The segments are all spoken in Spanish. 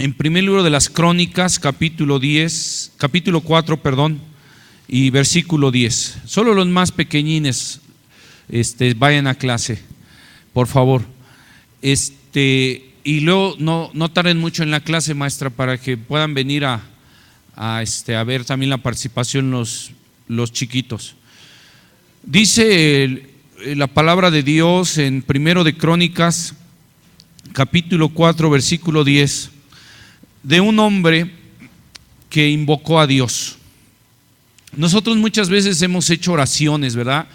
en primer libro de las Crónicas, capítulo 4, y versículo 10. Solo los más pequeñines vayan a clase, por favor. Y luego no tarden mucho en la clase, maestra, para que puedan venir a ver también la participación los chiquitos. Dice la palabra de Dios en primero de Crónicas, capítulo 4, versículo 10, de un hombre que invocó a Dios. Nosotros muchas veces hemos hecho oraciones, ¿verdad?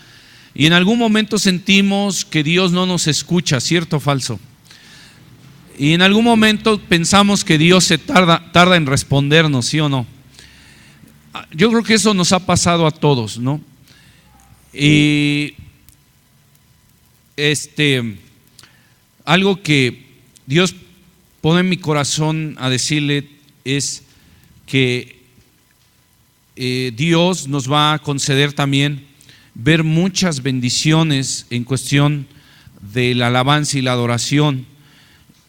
Y en algún momento sentimos que Dios no nos escucha, ¿cierto o falso? Y en algún momento pensamos que Dios se tarda en respondernos, ¿sí o no? Yo creo que eso nos ha pasado a todos, ¿no? Y algo que Dios pone en mi corazón a decirle es que Dios nos va a conceder también ver muchas bendiciones en cuestión de la alabanza y la adoración,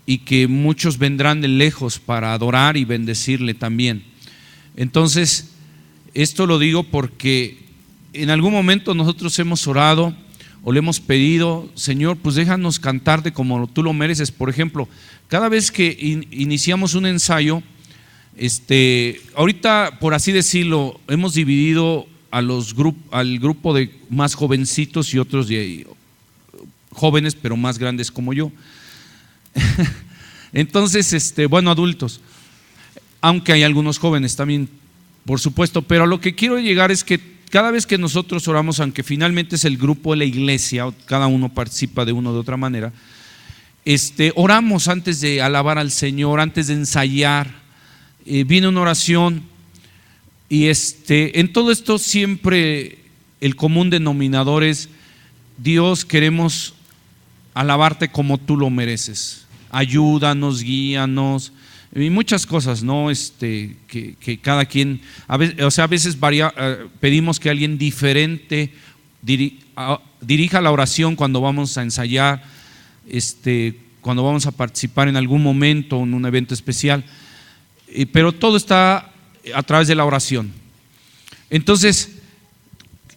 y que muchos vendrán de lejos para adorar y bendecirle también. Entonces, esto lo digo porque en algún momento nosotros hemos orado o le hemos pedido: Señor, pues déjanos cantarte como tú lo mereces. Por ejemplo, cada vez que iniciamos un ensayo, ahorita, por así decirlo, hemos dividido al grupo de más jovencitos y otros de jóvenes pero más grandes como yo. Entonces, adultos, aunque hay algunos jóvenes también, por supuesto, pero a lo que quiero llegar es que cada vez que nosotros oramos, aunque finalmente es el grupo de la iglesia, cada uno participa de una u otra manera, oramos antes de alabar al Señor, antes de ensayar, viene una oración, y en todo esto siempre el común denominador es: Dios, queremos alabarte como tú lo mereces, ayúdanos, guíanos, y muchas cosas, ¿no? Que cada quien, a veces pedimos que alguien diferente dirija la oración cuando vamos a ensayar, cuando vamos a participar en algún momento, en un evento especial, pero todo está a través de la oración. Entonces,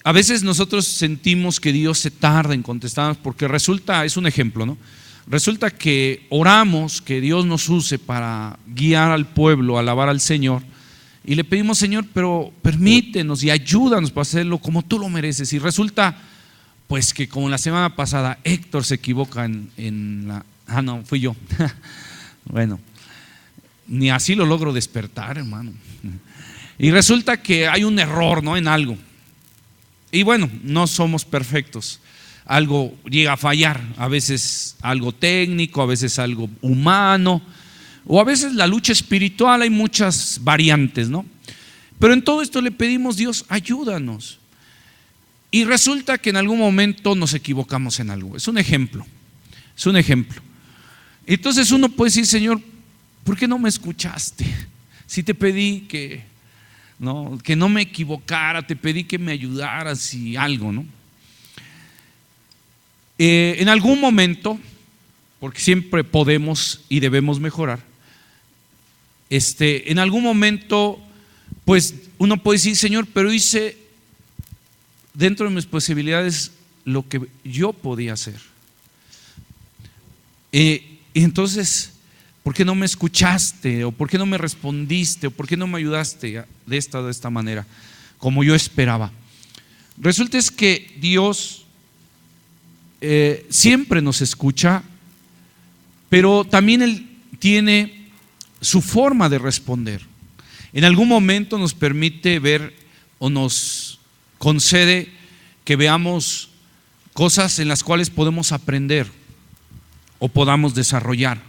a veces nosotros sentimos que Dios se tarda en contestarnos porque es un ejemplo, ¿no? Resulta que oramos que Dios nos use para guiar al pueblo, alabar al Señor, y le pedimos: Señor, pero permítenos y ayúdanos para hacerlo como tú lo mereces. Y resulta pues que, como la semana pasada, Héctor se equivoca no, fui yo. Bueno, ni así lo logro despertar, hermano. Y resulta que hay un error, ¿no?, en algo. Y bueno, no somos perfectos, algo llega a fallar, a veces algo técnico, a veces algo humano, o a veces la lucha espiritual, hay muchas variantes, ¿no? Pero en todo esto le pedimos: Dios, ayúdanos. Y resulta que en algún momento nos equivocamos en algo. Es un ejemplo. Entonces uno puede decir: Señor, ¿por qué no me escuchaste? Si te pedí que no me equivocara, te pedí que me ayudaras y algo, ¿no? En algún momento, porque siempre podemos y debemos mejorar, en algún momento, pues uno puede decir: Señor, pero hice dentro de mis posibilidades lo que yo podía hacer. Y entonces, ¿por qué no me escuchaste? ¿O por qué no me respondiste? ¿O por qué no me ayudaste de esta manera, como yo esperaba? Resulta es que Dios siempre nos escucha, pero también Él tiene su forma de responder. En algún momento nos permite ver o nos concede que veamos cosas en las cuales podemos aprender o podamos desarrollar.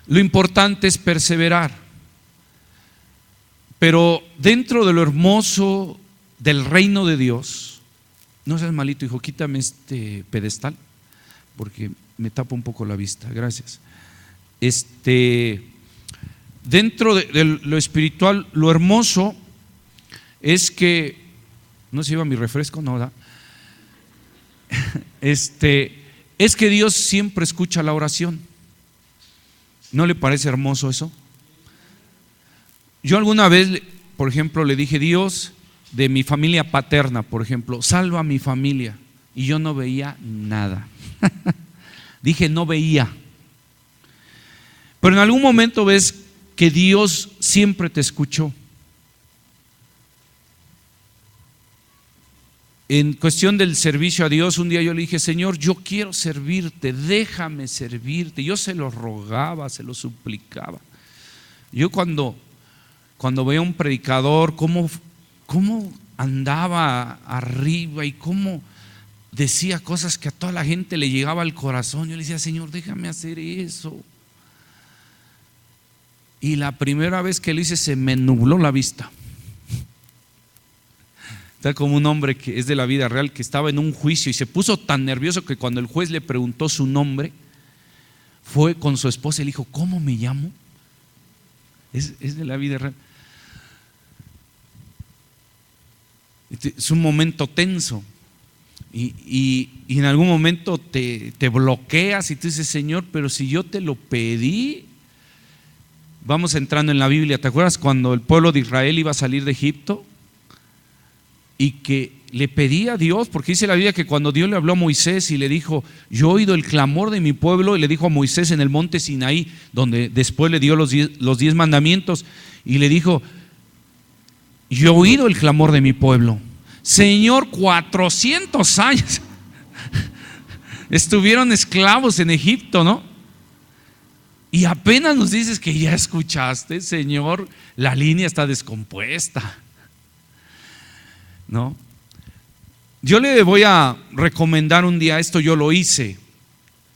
Lo importante es perseverar, pero dentro de lo hermoso del reino de Dios, no seas malito, hijo, quítame este pedestal porque me tapa un poco la vista, gracias. Dentro de lo espiritual, lo hermoso es que, no se lleva mi refresco, no, ¿verdad? Es que Dios siempre escucha la oración. ¿No le parece hermoso eso? Yo alguna vez, por ejemplo, le dije: Dios, de mi familia paterna, por ejemplo, salva a mi familia. Y yo no veía nada. Dije, no veía. Pero en algún momento ves que Dios siempre te escuchó. En cuestión del servicio a Dios, un día yo le dije: Señor, yo quiero servirte, déjame servirte. Yo se lo rogaba, se lo suplicaba. Yo cuando veía a un predicador, cómo andaba arriba y cómo decía cosas que a toda la gente le llegaba al corazón, yo le decía: Señor, déjame hacer eso. Y la primera vez que lo hice se me nubló la vista. Está como un hombre que es de la vida real, que estaba en un juicio y se puso tan nervioso que cuando el juez le preguntó su nombre, fue con su esposa y le dijo: ¿cómo me llamo? Es de la vida real. Es un momento tenso y en algún momento te bloqueas y tú dices: Señor, pero si yo te lo pedí. Vamos entrando en la Biblia. ¿Te acuerdas cuando el pueblo de Israel iba a salir de Egipto? Y que le pedía a Dios, porque dice la Biblia que cuando Dios le habló a Moisés y le dijo: yo he oído el clamor de mi pueblo, y le dijo a Moisés en el monte Sinaí, donde después le dio los 10 mandamientos, y le dijo: yo he oído el clamor de mi pueblo. Señor, 400 años estuvieron esclavos en Egipto, ¿no? Y apenas nos dices que ya escuchaste. Señor, la línea está descompuesta, ¿no? Yo le voy a recomendar un día esto, yo lo hice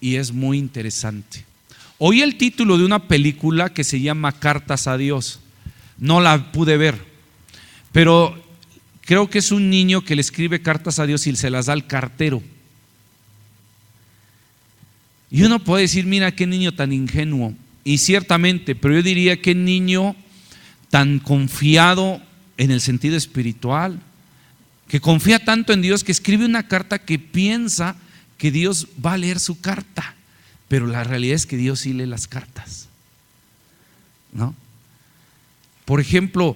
y es muy interesante. Oí el título de una película que se llama Cartas a Dios. No la pude ver, pero creo que es un niño que le escribe cartas a Dios y se las da al cartero. Y uno puede decir: mira qué niño tan ingenuo. Y ciertamente, pero yo diría: qué niño tan confiado en el sentido espiritual, que confía tanto en Dios que escribe una carta que piensa que Dios va a leer su carta, pero la realidad es que Dios sí lee las cartas, ¿no? Por ejemplo,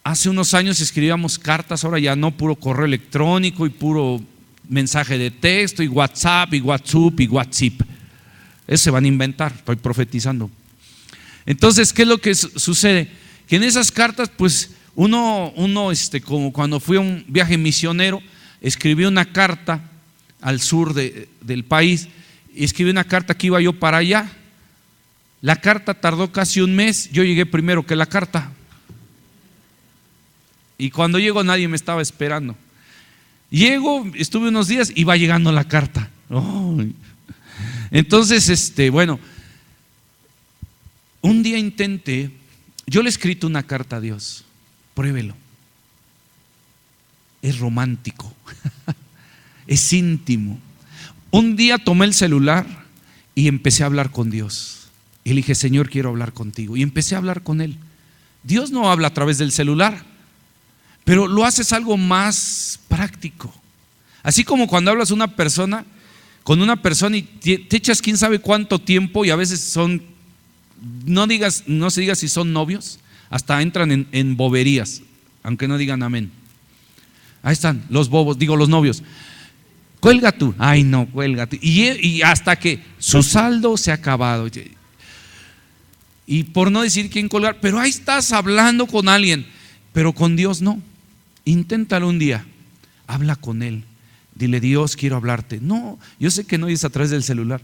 hace unos años escribíamos cartas, ahora ya no, puro correo electrónico y puro mensaje de texto y WhatsApp y WhatsApp y WhatsApp. Eso se van a inventar, estoy profetizando. Entonces, ¿qué es lo que sucede? Que en esas cartas, pues uno como cuando fui a un viaje misionero, escribí una carta al sur del país, y escribí una carta que iba yo para allá. La carta tardó casi un mes, yo llegué primero que la carta. Y cuando llego nadie me estaba esperando. Llego, estuve unos días y va llegando la carta. Entonces, bueno, un día intenté, yo le he escrito una carta a Dios, pruébelo. Es romántico, es íntimo. Un día tomé el celular y empecé a hablar con Dios. Y le dije: Señor, quiero hablar contigo. Y empecé a hablar con Él. Dios no habla a través del celular, pero lo haces algo más práctico. Así como cuando hablas con una persona y te echas quién sabe cuánto tiempo, y a veces no se diga si son novios, hasta entran en boberías, aunque no digan amén. Ahí están los bobos, los novios. Cuelga tú, ay no, cuelga tú. Y hasta que su saldo se ha acabado. Y por no decir quién colgar, pero ahí estás hablando con alguien, pero con Dios no. Inténtalo un día, habla con Él, dile: Dios, quiero hablarte. No, yo sé que no es a través del celular,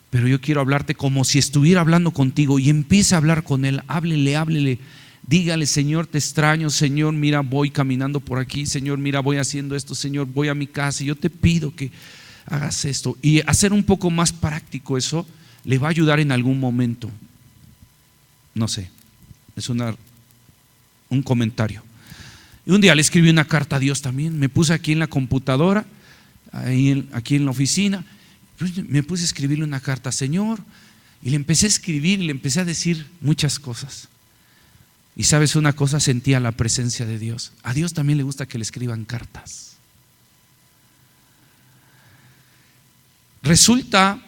pero yo quiero hablarte como si estuviera hablando contigo. Y empieza a hablar con Él, háblele, dígale: Señor, te extraño, Señor, mira, voy caminando por aquí, Señor, mira, voy haciendo esto, Señor, voy a mi casa y yo te pido que hagas esto. Y hacer un poco más práctico eso le va a ayudar en algún momento. No sé, es un comentario. Y un día le escribí una carta a Dios también. Me puse aquí en la computadora, aquí en la oficina, me puse a escribirle una carta: Señor, y le empecé a escribir y le empecé a decir muchas cosas. Y sabes una cosa, sentía la presencia de Dios. A Dios también le gusta que le escriban cartas. Resulta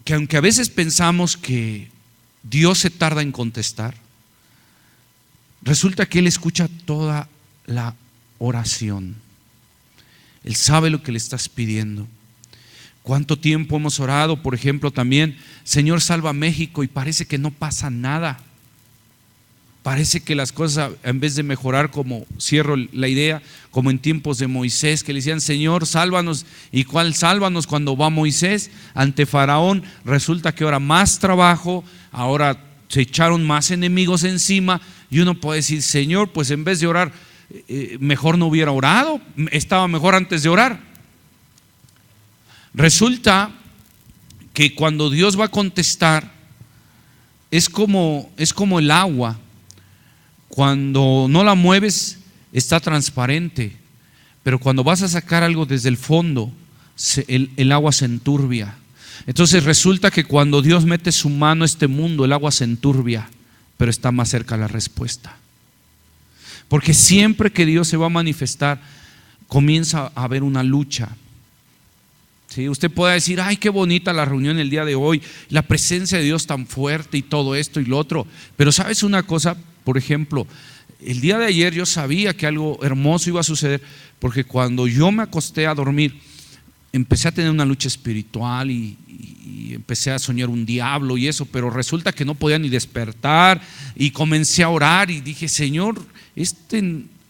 que aunque a veces pensamos que Dios se tarda en contestar. Resulta que Él escucha toda la oración. Él sabe lo que le estás pidiendo. ¿Cuánto tiempo hemos orado? Por ejemplo, también, Señor, salva a México, y parece que no pasa nada. Parece que las cosas, en vez de mejorar, como cierro la idea, como en tiempos de Moisés, que le decían, Señor, sálvanos. ¿Y cuál sálvanos? Cuando va Moisés ante Faraón, resulta que ahora más trabajo, ahora se echaron más enemigos encima, y uno puede decir, Señor, pues en vez de orar, mejor no hubiera orado, estaba mejor antes de orar. Resulta que cuando Dios va a contestar, es como el agua. Cuando no la mueves está transparente, pero cuando vas a sacar algo desde el fondo, el agua se enturbia. Entonces resulta que cuando Dios mete su mano a este mundo, el agua se enturbia, pero está más cerca la respuesta. Porque siempre que Dios se va a manifestar, comienza a haber una lucha. ¿Sí? Usted puede decir, ay, qué bonita la reunión el día de hoy, la presencia de Dios tan fuerte y todo esto y lo otro. Pero ¿sabes una cosa? Por ejemplo, el día de ayer yo sabía que algo hermoso iba a suceder, porque cuando yo me acosté a dormir, empecé a tener una lucha espiritual y empecé a soñar un diablo y eso, pero resulta que no podía ni despertar, y comencé a orar y dije, Señor,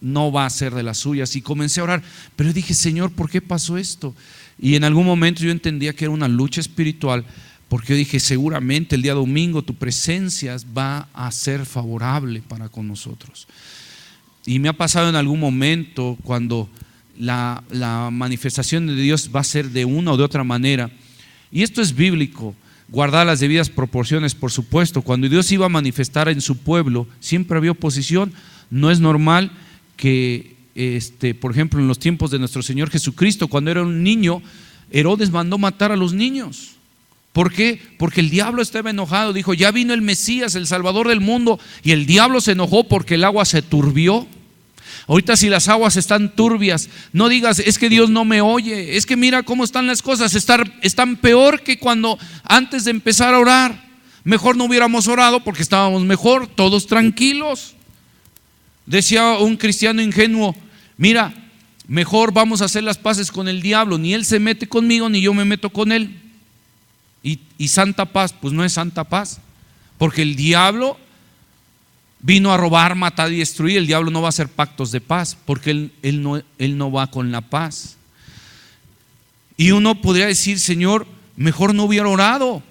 no va a ser de las suyas, y comencé a orar, pero dije, Señor, ¿por qué pasó esto? Y en algún momento yo entendía que era una lucha espiritual, porque yo dije, seguramente el día domingo tu presencia va a ser favorable para con nosotros. Y me ha pasado en algún momento cuando la manifestación de Dios va a ser de una o de otra manera, y esto es bíblico, guardar las debidas proporciones, por supuesto. Cuando Dios iba a manifestar en su pueblo, siempre había oposición. No es normal que, por ejemplo, en los tiempos de nuestro Señor Jesucristo, cuando era un niño, Herodes mandó matar a los niños. ¿Por qué? Porque el diablo estaba enojado, dijo, ya vino el Mesías, el Salvador del mundo, y el diablo se enojó porque el agua se turbió. Ahorita si las aguas están turbias, no digas, es que Dios no me oye, es que mira cómo están las cosas, están peor que cuando antes de empezar a orar. Mejor no hubiéramos orado porque estábamos mejor, todos tranquilos. Decía un cristiano ingenuo, mira, mejor vamos a hacer las paces con el diablo, ni él se mete conmigo ni yo me meto con él. Y santa paz, pues no es santa paz, porque el diablo vino a robar, matar y destruir. El diablo no va a hacer pactos de paz, porque él no va con la paz. Y uno podría decir, Señor, mejor no hubiera orado.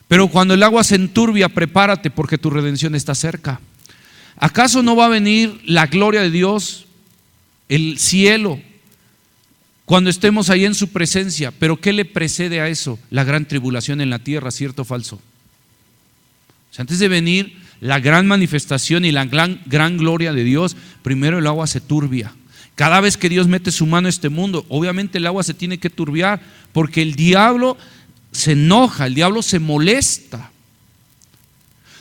Pero cuando el agua se enturbia, prepárate, porque tu redención está cerca. ¿Acaso no va a venir la gloria de Dios, el cielo, cuando estemos ahí en su presencia? Pero ¿qué le precede a eso? La gran tribulación en la tierra, ¿cierto o falso? O sea, antes de venir la gran manifestación y la gran gloria de Dios, primero el agua se turbia. Cada vez que Dios mete su mano a este mundo, obviamente el agua se tiene que turbiar, porque el diablo se enoja, el diablo se molesta.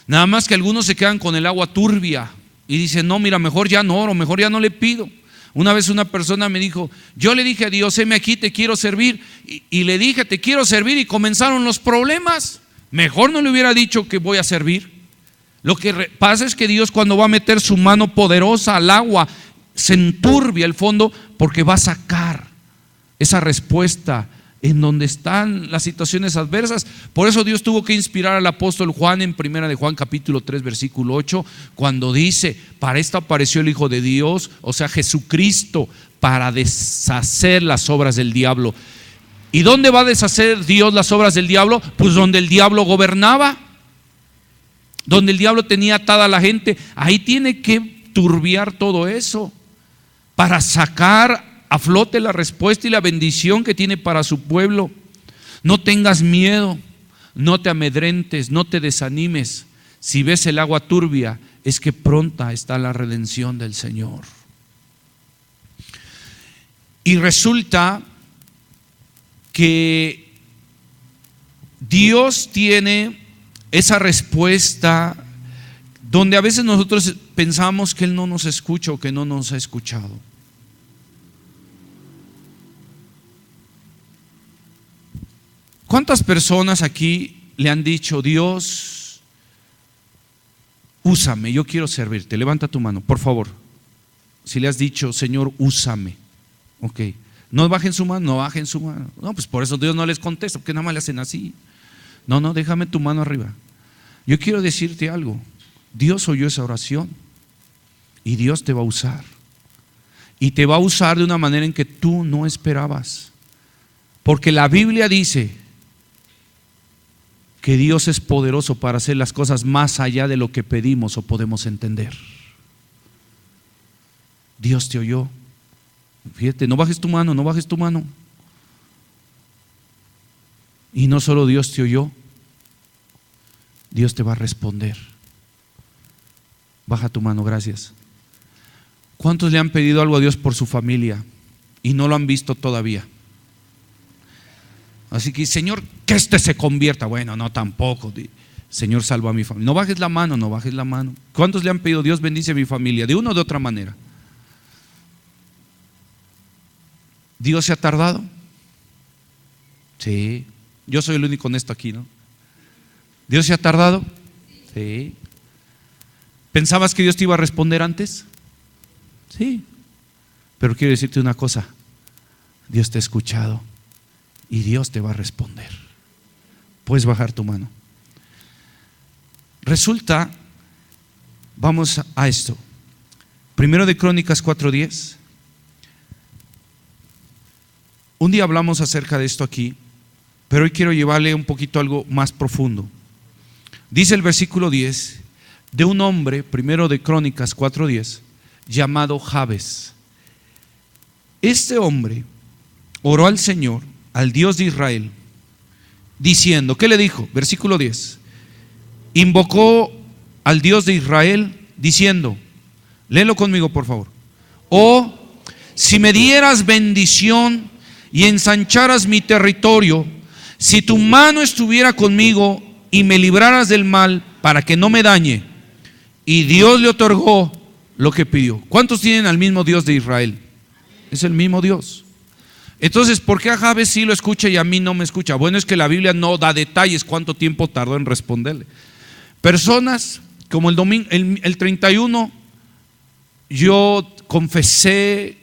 Nada más que algunos se quedan con el agua turbia y dicen, no, mira, mejor ya no oro, mejor ya no le pido. Una vez una persona me dijo, yo le dije a Dios, heme aquí, te quiero servir, y le dije, te quiero servir, y comenzaron los problemas. Mejor no le hubiera dicho que voy a servir. Lo que pasa es que Dios, cuando va a meter su mano poderosa al agua, se enturbia el fondo, porque va a sacar esa respuesta en donde están las situaciones adversas. Por eso Dios tuvo que inspirar al apóstol Juan en 1 de Juan capítulo 3 versículo 8, cuando dice, para esto apareció el Hijo de Dios, o sea Jesucristo, para deshacer las obras del diablo. ¿Y dónde va a deshacer Dios las obras del diablo? Pues donde el diablo gobernaba, donde el diablo tenía atada a la gente. Ahí tiene que turbiar todo eso para sacar a flote la respuesta y la bendición que tiene para su pueblo. No tengas miedo, no te amedrentes, no te desanimes. Si ves el agua turbia, es que pronta está la redención del Señor. Y resulta que Dios tiene esa respuesta donde a veces nosotros pensamos que Él no nos escucha o que no nos ha escuchado. ¿Cuántas personas aquí le han dicho, Dios, úsame, yo quiero servirte. Levanta tu mano, por favor. Si le has dicho, Señor, úsame. Ok. No bajen su mano, no bajen su mano. No, pues por eso Dios no les contesta, porque nada más le hacen así. No, déjame tu mano arriba. Yo quiero decirte algo. Dios oyó esa oración y Dios te va a usar. Y te va a usar de una manera en que tú no esperabas. Porque la Biblia dice que Dios es poderoso para hacer las cosas más allá de lo que pedimos o podemos entender. Dios te oyó. Fíjate, no bajes tu mano, no bajes tu mano. Y no solo Dios te oyó, Dios te va a responder. Baja tu mano, gracias. ¿Cuántos le han pedido algo a Dios por su familia y no lo han visto todavía? Así que, Señor, que este se convierta. Bueno, no, tampoco. Señor, salva a mi familia. No bajes la mano, no bajes la mano. ¿Cuántos le han pedido, Dios bendice a mi familia? De una o de otra manera. ¿Dios se ha tardado? Sí. Yo soy el único honesto aquí, ¿no? ¿Dios se ha tardado? Sí. ¿Pensabas que Dios te iba a responder antes? Sí. Pero quiero decirte una cosa. Dios te ha escuchado y Dios te va a responder. Puedes bajar tu mano. Resulta, vamos a esto. Primero de Crónicas 4:10. Un día hablamos acerca de esto aquí, pero hoy quiero llevarle un poquito algo más profundo. Dice el versículo 10 de un hombre, primero de Crónicas 4:10, llamado Jabes. Este hombre oró al Señor, al Dios de Israel, diciendo, ¿qué le dijo? Versículo 10. Invocó al Dios de Israel diciendo, léelo conmigo por favor. Oh, si me dieras bendición y ensancharas mi territorio, si tu mano estuviera conmigo y me libraras del mal para que no me dañe. Y Dios le otorgó lo que pidió. ¿Cuántos tienen al mismo Dios de Israel? Es el mismo Dios. Entonces, ¿por qué a Jabes sí lo escucha y a mí no me escucha? Bueno, es que la Biblia no da detalles cuánto tiempo tardó en responderle. Personas como el domingo, el 31, yo confesé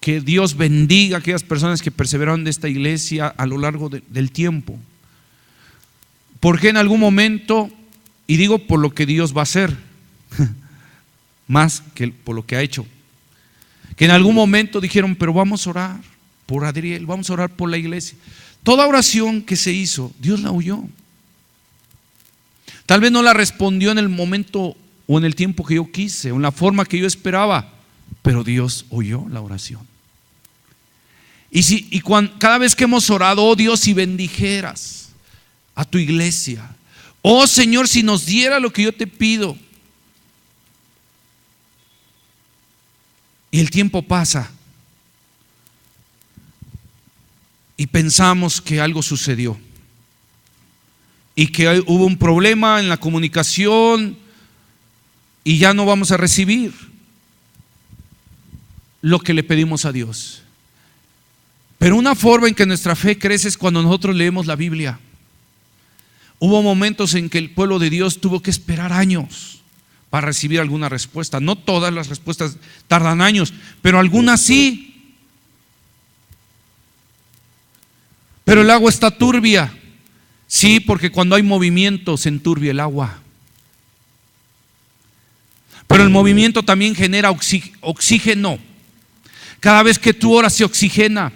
que Dios bendiga a aquellas personas que perseveraron de esta iglesia a lo largo del tiempo. Porque en algún momento, y digo por lo que Dios va a hacer, más que por lo que ha hecho, que en algún momento dijeron, pero vamos a orar por Adriel, vamos a orar por la iglesia. Toda oración que se hizo, Dios la oyó. Tal vez no la respondió en el momento o en el tiempo que yo quise, o en la forma que yo esperaba, pero Dios oyó la oración. Cada vez que hemos orado, oh Dios, si bendijeras a tu iglesia, oh Señor, si nos diera lo que yo te pido. Y el tiempo pasa y pensamos que algo sucedió y que hubo un problema en la comunicación y ya no vamos a recibir lo que le pedimos a Dios. Pero una forma en que nuestra fe crece es cuando nosotros leemos la Biblia. Hubo momentos en que el pueblo de Dios tuvo que esperar años para recibir alguna respuesta. No todas las respuestas tardan años, pero algunas sí. Pero el agua está turbia. Sí, porque cuando hay movimiento se enturbia el agua. Pero el movimiento también genera oxígeno. Cada vez que tú oras se oxigena.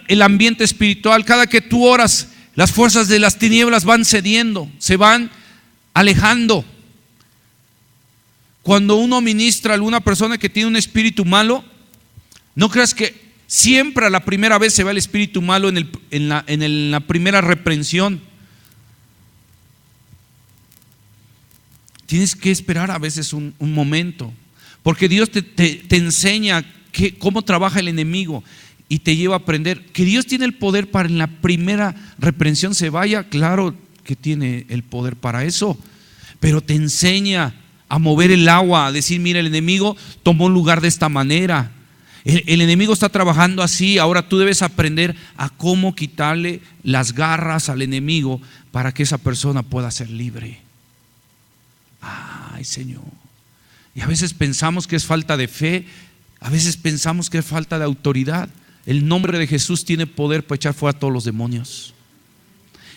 El ambiente espiritual, cada que tú oras, las fuerzas de las tinieblas van cediendo, se van alejando. Cuando uno ministra a alguna persona que tiene un espíritu malo, no creas que siempre a la primera vez se va el espíritu malo en la primera reprensión. Tienes que esperar a veces un momento, porque Dios te enseña cómo trabaja el enemigo y te lleva a aprender que Dios tiene el poder para en la primera reprensión se vaya. Claro que tiene el poder para eso, pero te enseña a mover el agua, a decir, mira, el enemigo tomó un lugar de esta manera, el enemigo está trabajando así, ahora tú debes aprender a cómo quitarle las garras al enemigo para que esa persona pueda ser libre. ay Señor. Y a veces pensamos que es falta de fe, a veces pensamos que es falta de autoridad. El nombre de Jesús tiene poder para echar fuera a todos los demonios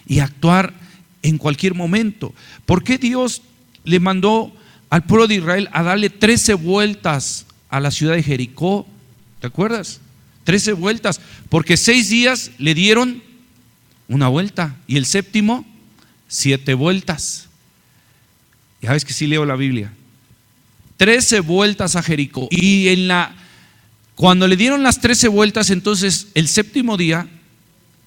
y actuar en cualquier momento. ¿Por qué Dios le mandó al pueblo de Israel a darle 13 vueltas a la ciudad de Jericó? ¿Te acuerdas? 13 vueltas, porque 6 días le dieron una vuelta y el séptimo 7 vueltas. Ya ves que sí leo la Biblia. 13 vueltas a Jericó. Y cuando le dieron las 13 vueltas, entonces el séptimo día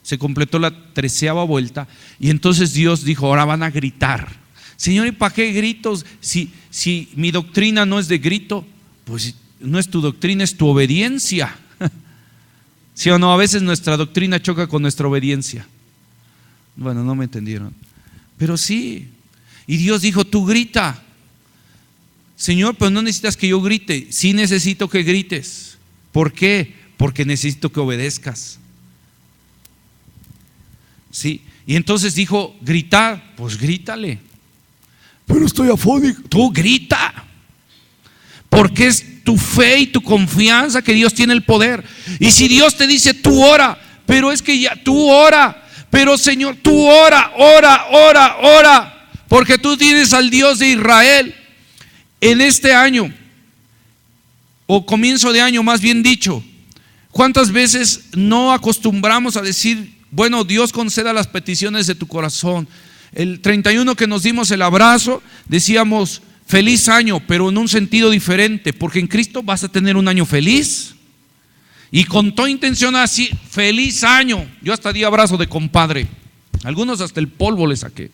se completó la 13ª vuelta. Y entonces Dios dijo: ahora van a gritar. Señor, ¿y para qué gritos? Si mi doctrina no es de grito. Pues no es tu doctrina, es tu obediencia. ¿Sí o no? A veces nuestra doctrina choca con nuestra obediencia. Bueno, no me entendieron. Pero sí. Y Dios dijo: tú grita. Señor, pero no necesitas que yo grite. Sí necesito que grites. ¿Por qué? Porque necesito que obedezcas. Sí. Y entonces dijo: gritar. Pues grítale. Pero estoy afónico. Tú grita. Porque es tu fe y tu confianza que Dios tiene el poder. Y si Dios te dice: tú ora, pero es que ya tú ora. Pero Señor, tú ora. Porque tú tienes al Dios de Israel. En este año, o comienzo de año más bien dicho, ¿cuántas veces no acostumbramos a decir: bueno, Dios conceda las peticiones de tu corazón? El 31 que nos dimos el abrazo, decíamos: feliz año, pero en un sentido diferente, porque en Cristo vas a tener un año feliz. Y con toda intención así: feliz año. Yo hasta di abrazo de compadre, algunos hasta el polvo le saqué.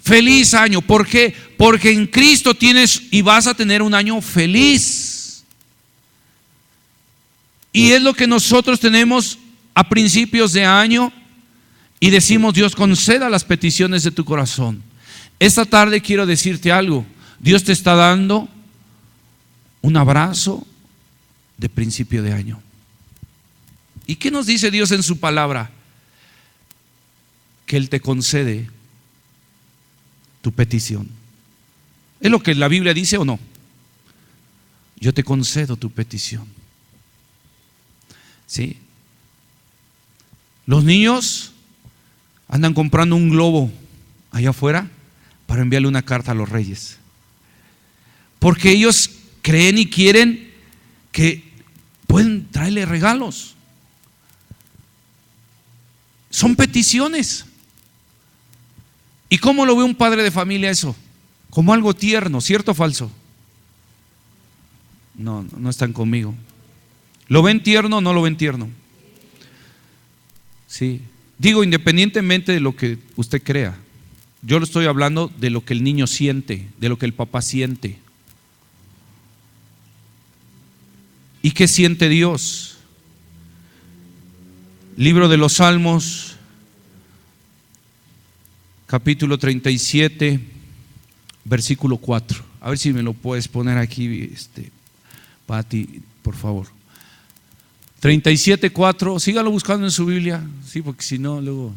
Feliz año. ¿Por qué? Porque en Cristo tienes y vas a tener un año feliz. Y es lo que nosotros tenemos a principios de año y decimos: Dios, conceda las peticiones de tu corazón. Esta tarde quiero decirte algo. Dios te está dando un abrazo de principio de año. ¿Y qué nos dice Dios en su palabra? Que Él te concede tu petición. ¿Es lo que la Biblia dice o no? Yo te concedo tu petición. ¿Sí? Los niños andan comprando un globo allá afuera para enviarle una carta a los reyes, porque ellos creen y quieren que pueden traerle regalos. Son peticiones. ¿Y cómo lo ve un padre de familia eso? Como algo tierno, ¿cierto o falso? No, no están conmigo. ¿Lo ven tierno o no lo ven tierno? Sí. Digo, independientemente de lo que usted crea, yo le estoy hablando de lo que el niño siente, de lo que el papá siente. ¿Y qué siente Dios? Libro de los Salmos, capítulo 37, versículo 4. A ver si me lo puedes poner aquí, Pati, por favor. 37:4. Sígalo buscando en su Biblia. Sí, porque si no, luego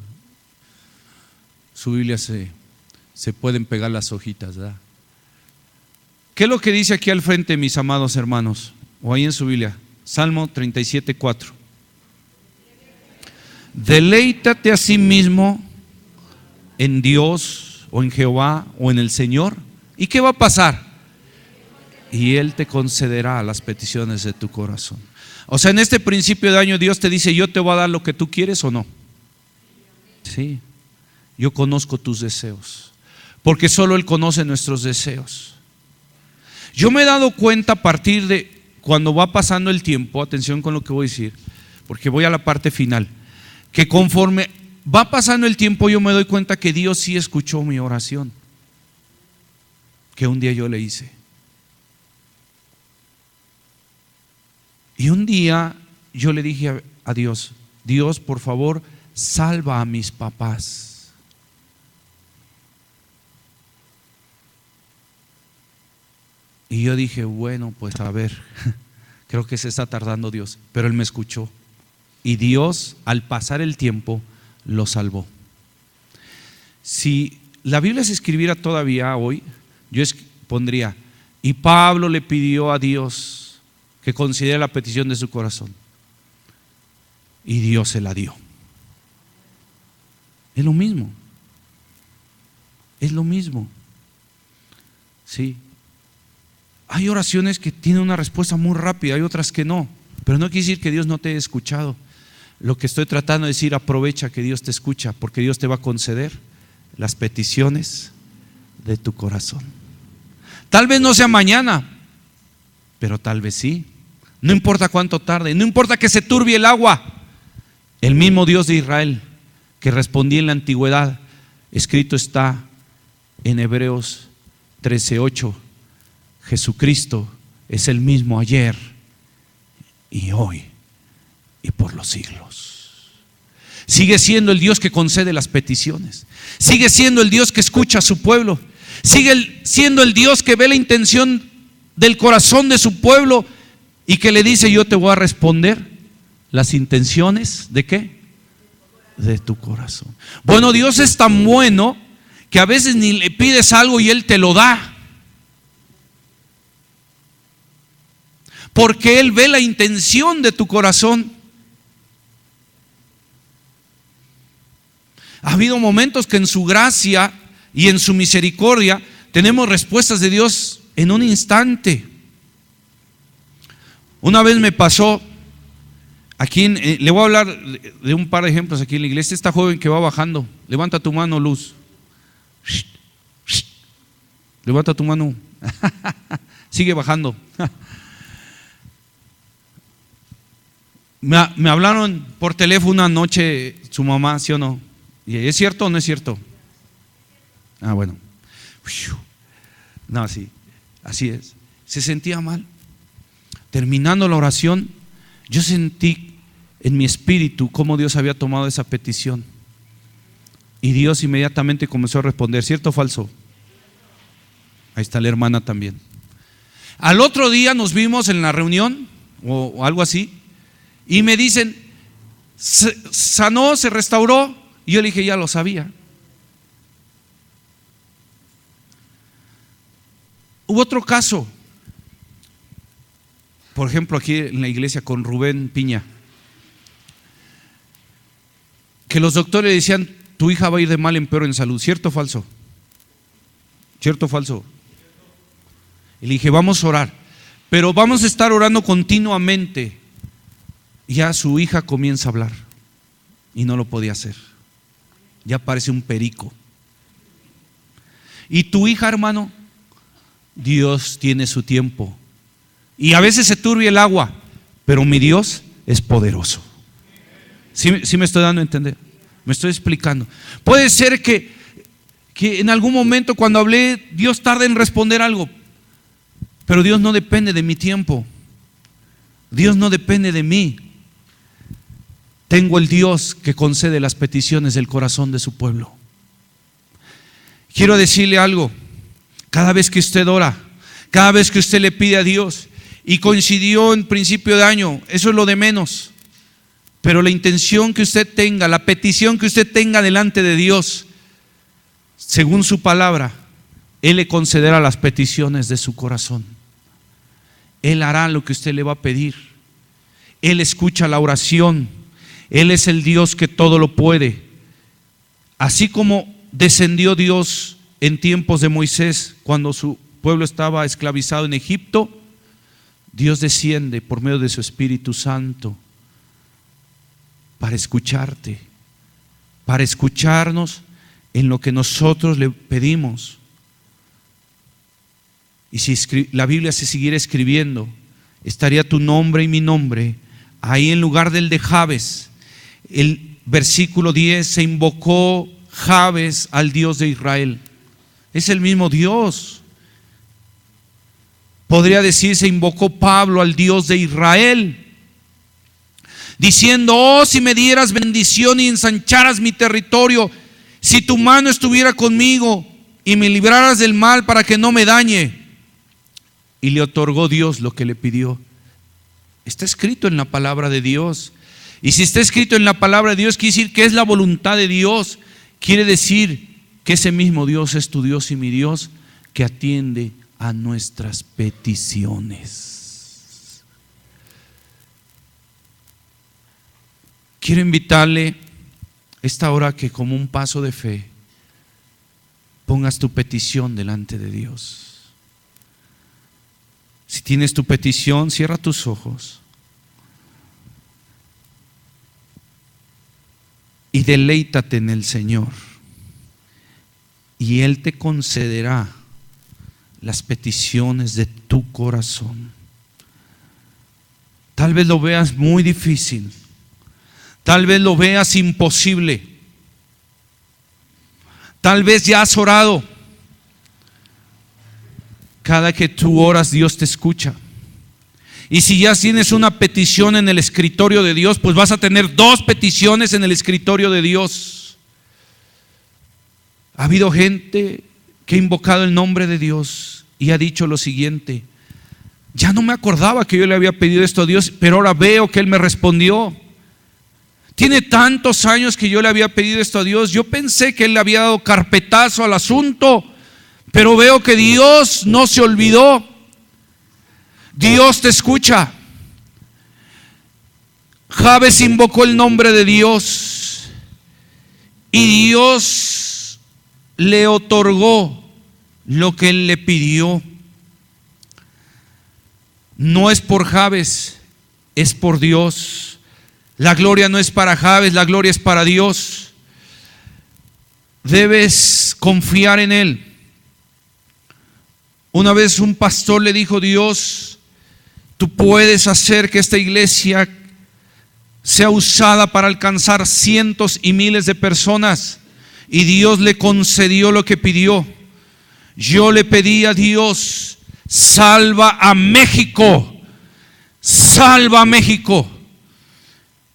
su Biblia se pueden pegar las hojitas, ¿verdad? ¿Qué es lo que dice aquí al frente, mis amados hermanos? O ahí en su Biblia. Salmo 37:4. Deleítate a sí mismo en Dios o en Jehová o en el Señor. ¿Y qué va a pasar? Y Él te concederá las peticiones de tu corazón. O sea, en este principio de año Dios te dice: yo te voy a dar lo que tú quieres, ¿o no? Sí. Yo conozco tus deseos, porque solo Él conoce nuestros deseos. Yo me he dado cuenta a partir de cuando va pasando el tiempo, atención con lo que voy a decir, porque voy a la parte final, que conforme va pasando el tiempo yo me doy cuenta que Dios sí escuchó mi oración que un día yo le hice. Y un día yo le dije a Dios: Dios, por favor, salva a mis papás. Y yo dije: bueno, pues a ver, creo que se está tardando Dios. Pero Él me escuchó. Y Dios, al pasar el tiempo, lo salvó. Si la Biblia se escribiera todavía hoy, pondría, y Pablo le pidió a Dios que considere la petición de su corazón, y Dios se la dio. Es lo mismo. Es lo mismo. Sí. Hay oraciones que tienen una respuesta muy rápida, hay otras que no. Pero no quiere decir que Dios no te haya escuchado. Lo que estoy tratando de decir, aprovecha que Dios te escucha, porque Dios te va a conceder las peticiones de tu corazón. Tal vez no sea mañana, pero tal vez sí. No importa cuánto tarde, no importa que se turbie el agua. El mismo Dios de Israel que respondía en la antigüedad, escrito está en Hebreos 13:8, Jesucristo es el mismo ayer y hoy y por los siglos. Sigue siendo el Dios que concede las peticiones, sigue siendo el Dios que escucha a su pueblo, sigue siendo el Dios que ve la intención del corazón de su pueblo y que le dice: yo te voy a responder las intenciones ¿de qué? De tu corazón. Bueno, Dios es tan bueno que a veces ni le pides algo y Él te lo da, porque Él ve la intención de tu corazón. Ha habido momentos que en su gracia y en su misericordia tenemos respuestas de Dios en un instante. Una vez me pasó aquí, le voy a hablar de un par de ejemplos aquí en la iglesia. Esta joven que va bajando, levanta tu mano, Luz. Levanta tu mano. Sigue bajando. Me hablaron por teléfono una noche su mamá, ¿sí o no? ¿Y es cierto o no es cierto? Ah, bueno. No, sí, así es. Se sentía mal. Terminando la oración, yo sentí en mi espíritu cómo Dios había tomado esa petición. Y Dios inmediatamente comenzó a responder, ¿cierto o falso? Ahí está la hermana también. Al otro día nos vimos en la reunión o algo así, y me dicen, sanó, se restauró. Y yo le dije, ya lo sabía. Hubo otro caso, por ejemplo aquí en la iglesia con Rubén Piña, que los doctores decían, tu hija va a ir de mal en peor en salud, ¿cierto o falso? ¿Cierto o falso? Y le dije, vamos a orar, pero vamos a estar orando continuamente. Ya su hija comienza a hablar y no lo podía hacer, ya parece un perico. Y tu hija, hermano, Dios tiene su tiempo y a veces se turbia el agua, pero mi Dios es poderoso. ¿Sí me estoy dando a entender? Me estoy explicando. Puede ser que en algún momento cuando hablé Dios tarde en responder algo, pero Dios no depende de mi tiempo, Dios no depende de mí. Tengo el Dios que concede las peticiones del corazón de su pueblo. Quiero decirle algo: cada vez que usted ora, cada vez que usted le pide a Dios, y coincidió en principio de año, eso es lo de menos, pero la intención que usted tenga, la petición que usted tenga delante de Dios, según su palabra, Él le concederá las peticiones de su corazón. Él hará lo que usted le va a pedir. Él escucha la oración. Él es el Dios que todo lo puede. Así como descendió Dios en tiempos de Moisés, cuando su pueblo estaba esclavizado en Egipto, Dios desciende por medio de su Espíritu Santo para escucharte, para escucharnos en lo que nosotros le pedimos. Y si la Biblia se siguiera escribiendo, estaría tu nombre y mi nombre ahí en lugar del de Jabes. El versículo 10, se invocó Jabes al Dios de Israel. Es el mismo Dios. Podría decir, se invocó Pablo al Dios de Israel, diciendo: oh, si me dieras bendición y ensancharas mi territorio, si tu mano estuviera conmigo y me libraras del mal para que no me dañe. Y le otorgó Dios lo que le pidió. Está escrito en la palabra de Dios. Y si está escrito en la palabra de Dios, quiere decir que es la voluntad de Dios. Quiere decir que ese mismo Dios es tu Dios y mi Dios, que atiende a nuestras peticiones. Quiero invitarle esta hora que, como un paso de fe, pongas tu petición delante de Dios. Si tienes tu petición, cierra tus ojos y deleítate en el Señor, y Él te concederá las peticiones de tu corazón. Tal vez lo veas muy difícil, tal vez lo veas imposible, tal vez ya has orado. Cada que tú oras, Dios te escucha. Y si ya tienes una petición en el escritorio de Dios, pues vas a tener 2 peticiones en el escritorio de Dios. Ha habido gente que ha invocado el nombre de Dios y ha dicho lo siguiente: ya no me acordaba que yo le había pedido esto a Dios, pero ahora veo que Él me respondió. Tiene tantos años que yo le había pedido esto a Dios, yo pensé que Él le había dado carpetazo al asunto, pero veo que Dios no se olvidó. Dios te escucha. Jabes invocó el nombre de Dios y Dios le otorgó lo que él le pidió. No es por Jabes, es por Dios. La gloria no es para Jabes, la gloria es para Dios. Debes confiar en Él. Una vez un pastor le dijo: Dios, tú puedes hacer que esta iglesia sea usada para alcanzar cientos y miles de personas. Y Dios le concedió lo que pidió. Yo le pedí a Dios: salva a México, salva a México.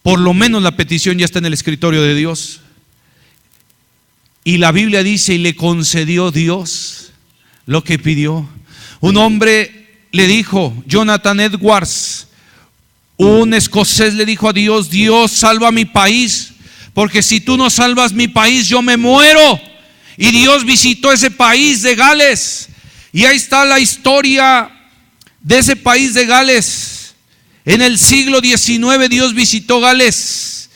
Por lo menos la petición ya está en el escritorio de Dios. Y la Biblia dice: y le concedió Dios lo que pidió. Un hombre le dijo, Jonathan Edwards, un escocés, le dijo a Dios: Dios, salva mi país, porque si tú no salvas mi país, yo me muero. Y Dios visitó ese país de Gales, y ahí está la historia de ese país de Gales. En el siglo XIX Dios visitó Gales.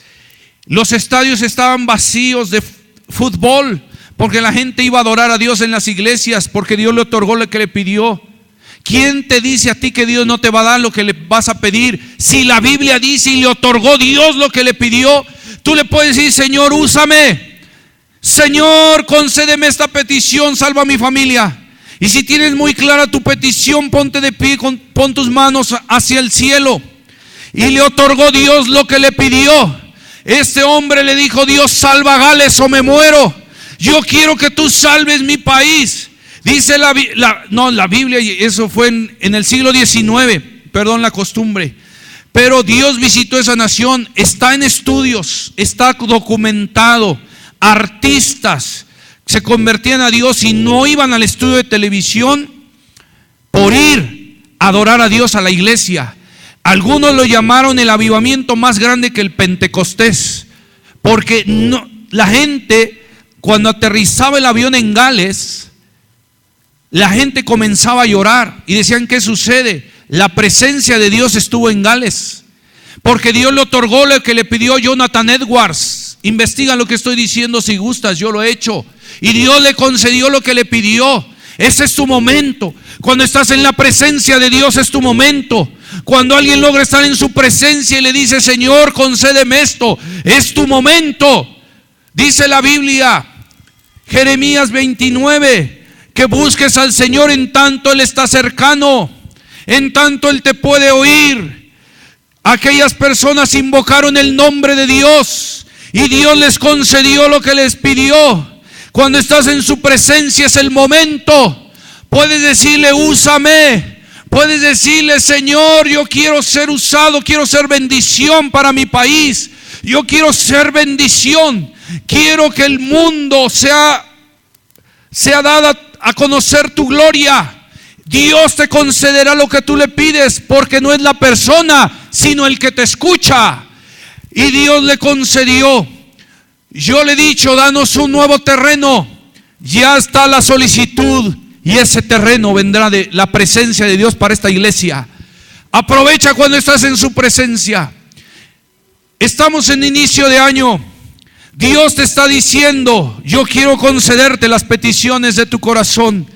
Los estadios estaban vacíos de fútbol, porque la gente iba a adorar a Dios en las iglesias, porque Dios le otorgó lo que le pidió. ¿Quién te dice a ti que Dios no te va a dar lo que le vas a pedir? Si la Biblia dice y le otorgó Dios lo que le pidió, tú le puedes decir: Señor, úsame. Señor, concédeme esta petición, salva a mi familia. Y si tienes muy clara tu petición, ponte de pie, pon tus manos hacia el cielo. Y le otorgó Dios lo que le pidió. Este hombre le dijo: Dios, salva a Gales o me muero. Yo quiero que tú salves mi país. Dice la Biblia, y eso fue en el siglo XIX, perdón la costumbre. Pero Dios visitó esa nación, está en estudios, está documentado. Artistas se convertían a Dios y no iban al estudio de televisión por ir a adorar a Dios a la iglesia. Algunos lo llamaron el avivamiento más grande que el Pentecostés, porque la gente, cuando aterrizaba el avión en Gales, la gente comenzaba a llorar y decían: ¿qué sucede? La presencia de Dios estuvo en Gales, porque Dios le otorgó lo que le pidió Jonathan Edwards. Investiga lo que estoy diciendo si gustas, yo lo he hecho. Y Dios le concedió lo que le pidió. Ese es tu momento. Cuando estás en la presencia de Dios es tu momento. Cuando alguien logra estar en su presencia y le dice: Señor, concédeme esto, es tu momento. Dice la Biblia, Jeremías 29, que busques al Señor en tanto Él está cercano, en tanto Él te puede oír. Aquellas personas invocaron el nombre de Dios y Dios les concedió lo que les pidió. Cuando estás en su presencia es el momento. Puedes decirle: úsame. Puedes decirle: Señor, yo quiero ser usado, quiero ser bendición para mi país. Yo quiero ser bendición. Quiero que el mundo sea dada a conocer tu gloria. Dios te concederá lo que tú le pides, porque no es la persona, sino el que te escucha. Y Dios le concedió. Yo le he dicho: danos un nuevo terreno. Ya está la solicitud, y ese terreno vendrá de la presencia de Dios para esta iglesia. Aprovecha cuando estás en su presencia. Estamos en inicio de año. Dios te está diciendo: yo quiero concederte las peticiones de tu corazón.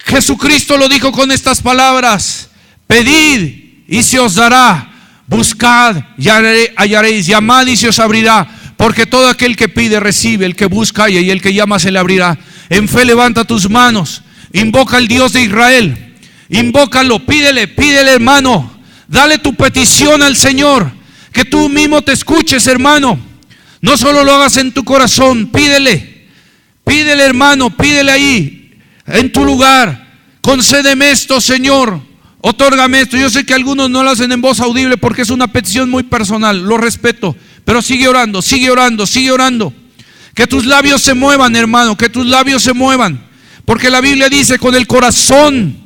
Jesucristo lo dijo con estas palabras: pedid y se os dará, buscad y hallaréis, llamad y se os abrirá. Porque todo aquel que pide recibe, el que busca halla, y el que llama se le abrirá. En fe levanta tus manos, invoca al Dios de Israel, invócalo, pídele, hermano, dale tu petición al Señor, que tú mismo te escuches, hermano. No solo lo hagas en tu corazón, pídele, hermano, pídele ahí, en tu lugar. Concédeme esto, Señor, otórgame esto. Yo sé que algunos no lo hacen en voz audible porque es una petición muy personal, lo respeto. Pero sigue orando, sigue orando, sigue orando. Que tus labios se muevan, hermano, que tus labios se muevan. Porque la Biblia dice: con el corazón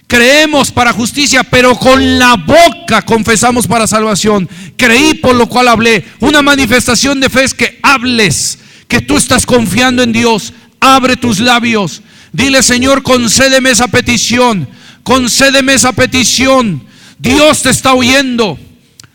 creemos para justicia, pero con la boca confesamos para salvación. Creí, por lo cual hablé. Una manifestación de fe es que hables, que tú estás confiando en Dios. Abre tus labios. Dile: Señor, concédeme esa petición. Concédeme esa petición. Dios te está oyendo.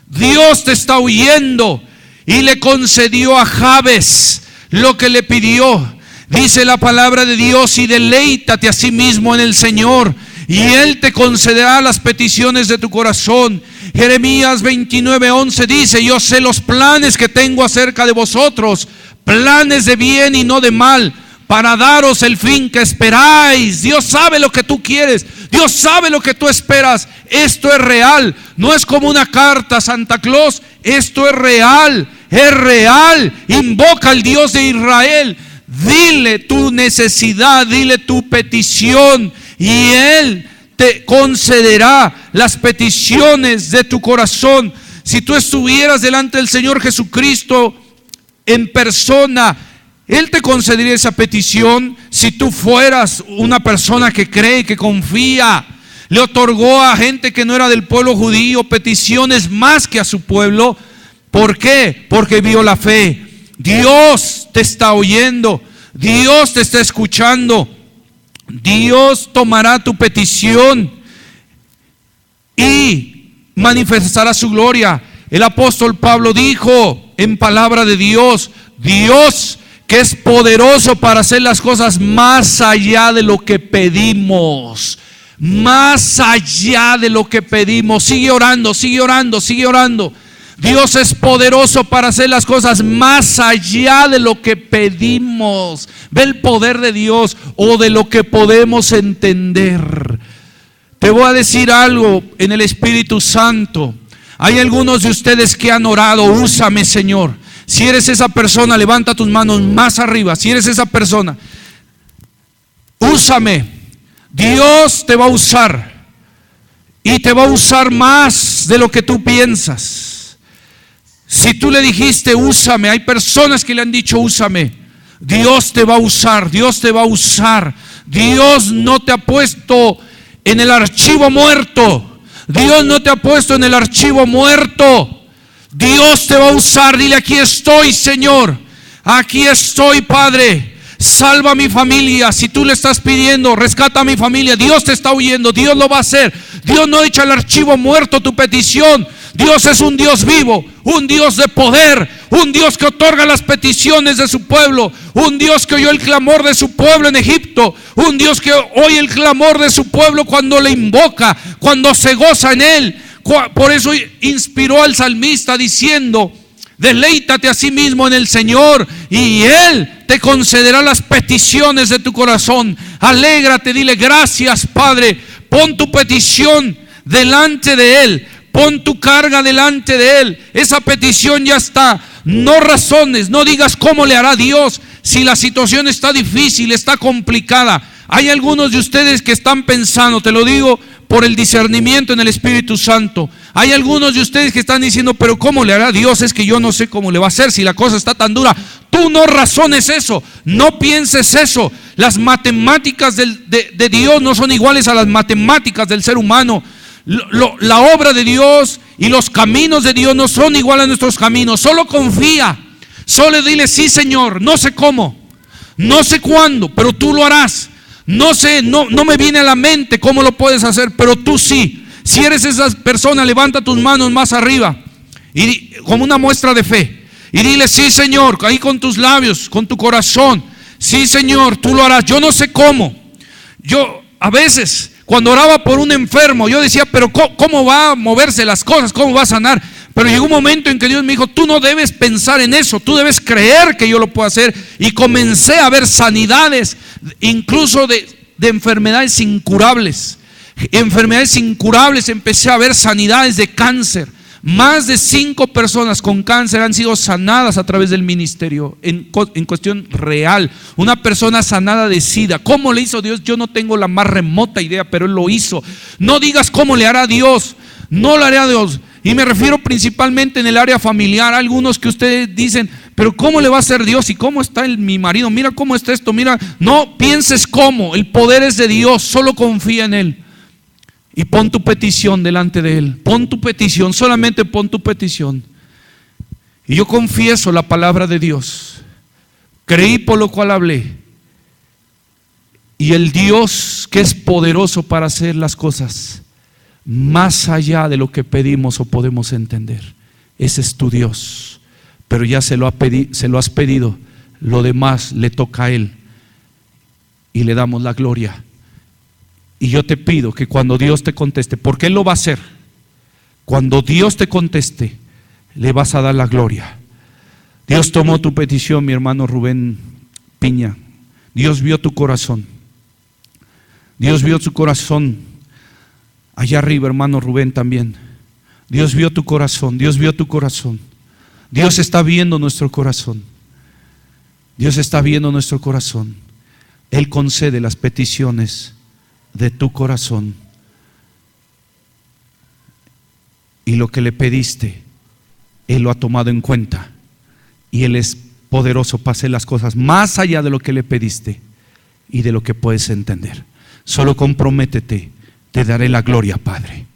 Dios te está oyendo. Y le concedió a Jabes lo que le pidió. Dice la palabra de Dios: y deleítate a sí mismo en el Señor, y Él te concederá las peticiones de tu corazón. Jeremías 29:11 dice: yo sé los planes que tengo acerca de vosotros, planes de bien y no de mal, para daros el fin que esperáis. Dios sabe lo que tú quieres. Dios sabe lo que tú esperas. Esto es real. No es como una carta Santa Claus. Esto es real. Es real. Invoca al Dios de Israel. Dile tu necesidad, dile tu petición, y Él te concederá las peticiones de tu corazón. Si tú estuvieras delante del Señor Jesucristo en persona, Él te concedería esa petición. Si tú fueras una persona que cree, que confía. Le otorgó a gente que no era del pueblo judío peticiones más que a su pueblo. ¿Por qué? Porque vio la fe. Dios te está oyendo. Dios te está escuchando. Dios tomará tu petición y manifestará su gloria. El apóstol Pablo dijo en palabra de Dios: Dios, que es poderoso para hacer las cosas más allá de lo que pedimos. Más allá de lo que pedimos. Sigue orando, sigue orando, sigue orando. Dios es poderoso para hacer las cosas más allá de lo que pedimos. Ve el poder de Dios, o de lo que podemos entender. Te voy a decir algo en el Espíritu Santo. Hay algunos de ustedes que han orado: úsame, Señor. Si eres esa persona, levanta tus manos más arriba. Si eres esa persona, úsame. Dios te va a usar, y te va a usar más de lo que tú piensas. Si tú le dijiste: úsame, hay personas que le han dicho: úsame. Dios te va a usar, Dios te va a usar. Dios no te ha puesto en el archivo muerto. Dios no te ha puesto en el archivo muerto. Dios te va a usar. Dile: aquí estoy, Señor. Aquí estoy, Padre. Salva a mi familia. Si tú le estás pidiendo: rescata a mi familia, Dios te está oyendo. Dios lo va a hacer. Dios no echa al archivo muerto tu petición. Dios es un Dios vivo, un Dios de poder, un Dios que otorga las peticiones de su pueblo, un Dios que oyó el clamor de su pueblo en Egipto, un Dios que oye el clamor de su pueblo cuando le invoca, cuando se goza en Él. Por eso inspiró al salmista diciendo: deleítate a sí mismo en el Señor, y Él te concederá las peticiones de tu corazón. Alégrate, dile: gracias, Padre. Pon tu petición delante de Él. Pon tu carga delante de Él. Esa petición ya está. No razones, no digas cómo le hará Dios. Si la situación está difícil, está complicada. Hay algunos de ustedes que están pensando, te lo digo por el discernimiento en el Espíritu Santo. Hay algunos de ustedes que están diciendo: pero ¿cómo le hará Dios? Es que yo no sé cómo le va a hacer si la cosa está tan dura. Tú no razones eso, no pienses eso. Las matemáticas de Dios no son iguales a las matemáticas del ser humano. La obra de Dios y los caminos de Dios no son iguales a nuestros caminos. Solo confía, solo dile: sí, Señor, no sé cómo, no sé cuándo, pero tú lo harás. No sé, no me viene a la mente cómo lo puedes hacer, pero tú sí. Si eres esa persona, levanta tus manos más arriba y como una muestra de fe y dile: sí, Señor, ahí con tus labios, con tu corazón. Sí, Señor, tú lo harás. Yo no sé cómo. Yo a veces cuando oraba por un enfermo, yo decía: pero ¿cómo va a moverse las cosas? ¿Cómo va a sanar? Pero llegó un momento en que Dios me dijo: tú no debes pensar en eso, tú debes creer que yo lo puedo hacer. Y comencé a ver sanidades, incluso de enfermedades incurables. Enfermedades incurables, empecé a ver sanidades de cáncer. Más de 5 personas con cáncer han sido sanadas a través del ministerio, en cuestión real. Una persona sanada de SIDA. ¿Cómo le hizo Dios? Yo no tengo la más remota idea, pero Él lo hizo. No digas cómo le hará Dios, no lo hará Dios. Y me refiero principalmente en el área familiar. Algunos que ustedes dicen: pero ¿cómo le va a hacer Dios? ¿Y cómo está mi marido? Mira cómo está esto, mira. No pienses cómo, el poder es de Dios, solo confía en Él. Y pon tu petición delante de Él. Pon tu petición, solamente pon tu petición. Y yo confieso la palabra de Dios. Creí, por lo cual hablé. Y el Dios que es poderoso para hacer las cosas más allá de lo que pedimos o podemos entender, ese es tu Dios. Pero ya se lo has pedido. Lo demás le toca a Él. Y le damos la gloria. Y yo te pido que cuando Dios te conteste, porque Él lo va a hacer, cuando Dios te conteste, le vas a dar la gloria. Dios tomó tu petición, mi hermano Rubén Piña. Dios vio tu corazón. Dios vio tu corazón. Allá arriba, hermano Rubén, también. Dios vio tu corazón. Dios vio tu corazón. Dios está viendo nuestro corazón. Dios está viendo nuestro corazón. Él concede las peticiones de tu corazón. Y lo que le pediste, Él lo ha tomado en cuenta. Y Él es poderoso para hacer las cosas más allá de lo que le pediste y de lo que puedes entender. Solo comprométete, te daré la gloria, Padre.